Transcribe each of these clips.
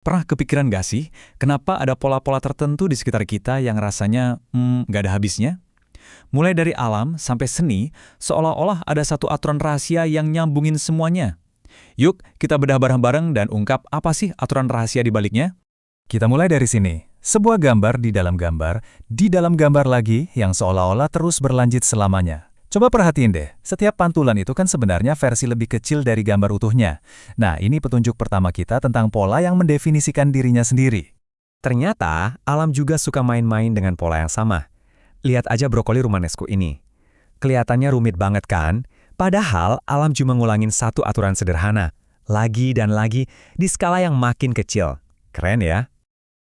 Pernah kepikiran gak sih, kenapa ada pola-pola tertentu di sekitar kita yang rasanya, nggak ada habisnya? Mulai dari alam sampai seni, seolah-olah ada satu aturan rahasia yang nyambungin semuanya. Yuk, kita bedah bareng-bareng dan ungkap apa sih aturan rahasia di baliknya? Kita mulai dari sini. Sebuah gambar di dalam gambar lagi yang seolah-olah terus berlanjut selamanya. Coba perhatiin deh, setiap pantulan itu kan sebenarnya versi lebih kecil dari gambar utuhnya. Nah, ini petunjuk pertama kita tentang pola yang mendefinisikan dirinya sendiri. Ternyata, alam juga suka main-main dengan pola yang sama. Lihat aja brokoli romanesco ini. Kelihatannya rumit banget kan? Padahal alam cuma ngulangin satu aturan sederhana. Lagi dan lagi di skala yang makin kecil. Keren ya?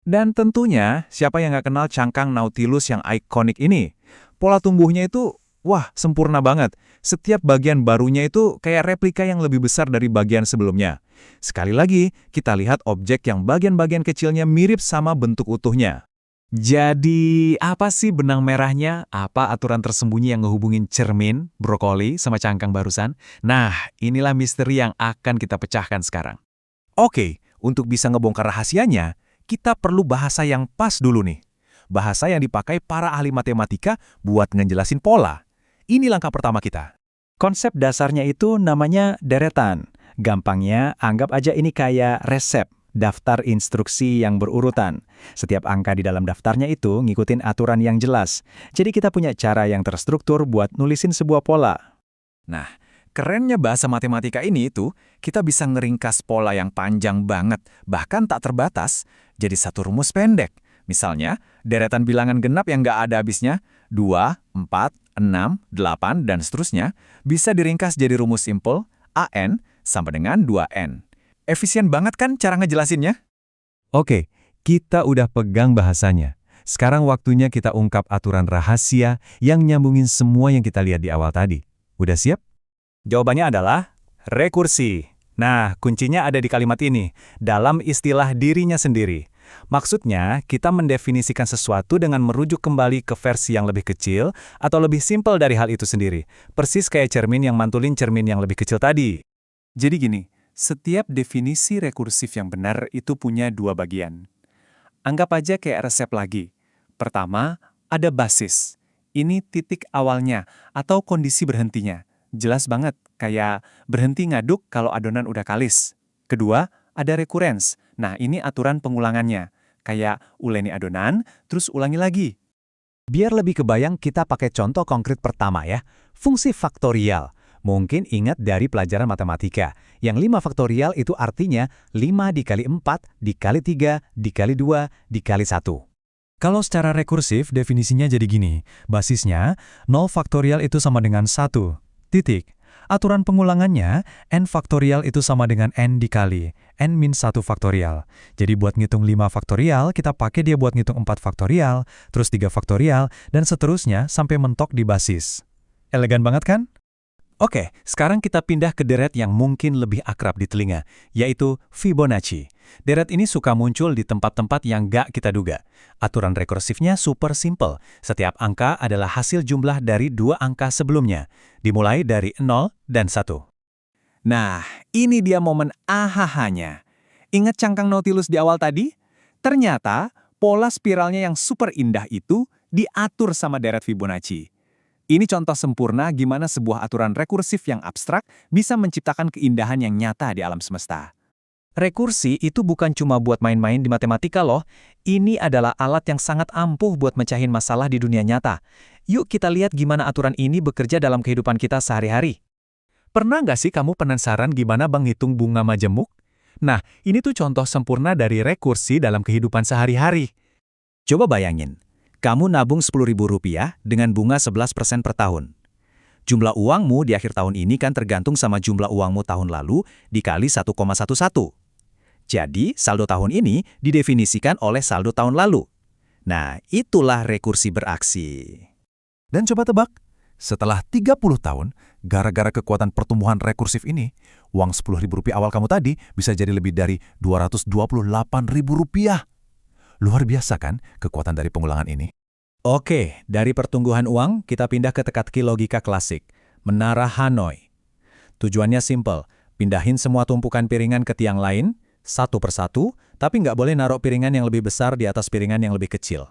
Dan tentunya, siapa yang nggak kenal cangkang Nautilus yang ikonik ini? Pola tumbuhnya itu, wah, sempurna banget. Setiap bagian barunya itu kayak replika yang lebih besar dari bagian sebelumnya. Sekali lagi, kita lihat objek yang bagian-bagian kecilnya mirip sama bentuk utuhnya. Jadi, apa sih benang merahnya? Apa aturan tersembunyi yang ngehubungin cermin, brokoli, sama cangkang barusan? Nah, inilah misteri yang akan kita pecahkan sekarang. Oke, untuk bisa ngebongkar rahasianya, kita perlu bahasa yang pas dulu nih. Bahasa yang dipakai para ahli matematika buat ngejelasin pola. Ini langkah pertama kita. Konsep dasarnya itu namanya deretan. Gampangnya, anggap aja ini kayak resep, daftar instruksi yang berurutan. Setiap angka di dalam daftarnya itu ngikutin aturan yang jelas. Jadi kita punya cara yang terstruktur buat nulisin sebuah pola. Nah, kerennya bahasa matematika ini itu, kita bisa ngeringkas pola yang panjang banget, bahkan tak terbatas, jadi satu rumus pendek. Misalnya, deretan bilangan genap yang nggak ada habisnya, 2, 4, 6, 8, dan seterusnya, bisa diringkas jadi rumus simpel, AN sama dengan 2N. Efisien banget kan cara ngejelasinnya? Oke, kita udah pegang bahasanya. Sekarang waktunya kita ungkap aturan rahasia yang nyambungin semua yang kita lihat di awal tadi. Udah siap? Jawabannya adalah rekursi. Nah, kuncinya ada di kalimat ini, dalam istilah dirinya sendiri. Maksudnya, kita mendefinisikan sesuatu dengan merujuk kembali ke versi yang lebih kecil atau lebih simpel dari hal itu sendiri. Persis kayak cermin yang mantulin cermin yang lebih kecil tadi. Jadi gini, setiap definisi rekursif yang benar itu punya dua bagian. Anggap aja kayak resep lagi. Pertama, ada basis. Ini titik awalnya atau kondisi berhentinya. Jelas banget, kayak berhenti ngaduk kalau adonan udah kalis. Kedua, ada rekurens. Nah, ini aturan pengulangannya. Kayak uleni adonan, terus ulangi lagi. Biar lebih kebayang, kita pakai contoh konkret pertama ya, fungsi faktorial. Mungkin ingat dari pelajaran matematika, yang 5 faktorial itu artinya 5 dikali 4, dikali 3, dikali 2, dikali 1. Kalau secara rekursif, definisinya jadi gini, basisnya 0 faktorial itu sama dengan 1, titik. Aturan pengulangannya, n faktorial itu sama dengan n dikali, n-1 faktorial. Jadi buat ngitung 5 faktorial, kita pakai dia buat ngitung 4 faktorial, terus 3 faktorial, dan seterusnya sampai mentok di basis. Elegan banget kan? Oke, sekarang kita pindah ke deret yang mungkin lebih akrab di telinga, yaitu Fibonacci. Deret ini suka muncul di tempat-tempat yang gak kita duga. Aturan rekursifnya super simple. Setiap angka adalah hasil jumlah dari dua angka sebelumnya, dimulai dari 0 dan 1. Nah, ini dia momen ahahanya. Ingat cangkang Nautilus di awal tadi? Ternyata, pola spiralnya yang super indah itu diatur sama deret Fibonacci. Ini contoh sempurna gimana sebuah aturan rekursif yang abstrak bisa menciptakan keindahan yang nyata di alam semesta. Rekursi itu bukan cuma buat main-main di matematika loh. Ini adalah alat yang sangat ampuh buat mecahin masalah di dunia nyata. Yuk kita lihat gimana aturan ini bekerja dalam kehidupan kita sehari-hari. Pernah nggak sih kamu penasaran gimana Bang ngitung bunga majemuk? Nah, ini tuh contoh sempurna dari rekursi dalam kehidupan sehari-hari. Coba bayangin, kamu nabung Rp10.000 dengan bunga 11% per tahun. Jumlah uangmu di akhir tahun ini kan tergantung sama jumlah uangmu tahun lalu dikali 1,11. Jadi, saldo tahun ini didefinisikan oleh saldo tahun lalu. Nah, itulah rekursi beraksi. Dan coba tebak, setelah 30 tahun, gara-gara kekuatan pertumbuhan rekursif ini, uang Rp10.000 awal kamu tadi bisa jadi lebih dari Rp228.000. Luar biasa kan kekuatan dari pengulangan ini? Oke, dari pertumbuhan uang, kita pindah ke teka-teki logika klasik. Menara Hanoi. Tujuannya simpel, pindahin semua tumpukan piringan ke tiang lain, satu persatu, tapi nggak boleh naruh piringan yang lebih besar di atas piringan yang lebih kecil.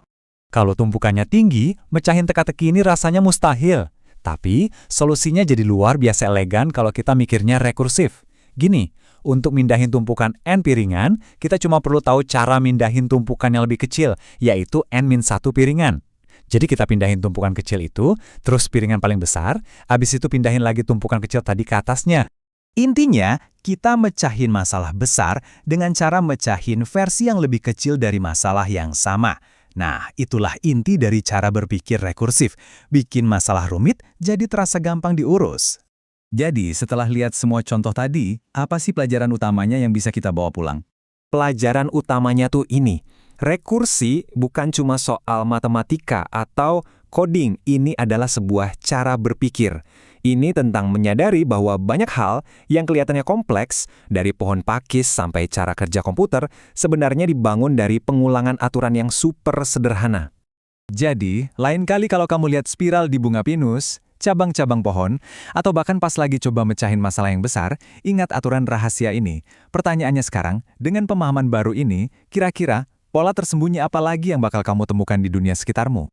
Kalau tumpukannya tinggi, mecahin teka-teki ini rasanya mustahil. Tapi, solusinya jadi luar biasa elegan kalau kita mikirnya rekursif. Gini, untuk mindahin tumpukan N piringan, kita cuma perlu tahu cara mindahin tumpukan yang lebih kecil, yaitu N-1 piringan. Jadi kita pindahin tumpukan kecil itu, terus piringan paling besar, habis itu pindahin lagi tumpukan kecil tadi ke atasnya. Intinya, kita mecahin masalah besar dengan cara mecahin versi yang lebih kecil dari masalah yang sama. Nah, itulah inti dari cara berpikir rekursif. Bikin masalah rumit jadi terasa gampang diurus. Jadi, setelah lihat semua contoh tadi, apa sih pelajaran utamanya yang bisa kita bawa pulang? Pelajaran utamanya tuh ini. Rekursi bukan cuma soal matematika atau coding, ini adalah sebuah cara berpikir. Ini tentang menyadari bahwa banyak hal yang kelihatannya kompleks, dari pohon pakis sampai cara kerja komputer, sebenarnya dibangun dari pengulangan aturan yang super sederhana. Jadi, lain kali kalau kamu lihat spiral di bunga pinus, cabang-cabang pohon, atau bahkan pas lagi coba mecahin masalah yang besar, ingat aturan rahasia ini. Pertanyaannya sekarang, dengan pemahaman baru ini, kira-kira pola tersembunyi apa lagi yang bakal kamu temukan di dunia sekitarmu?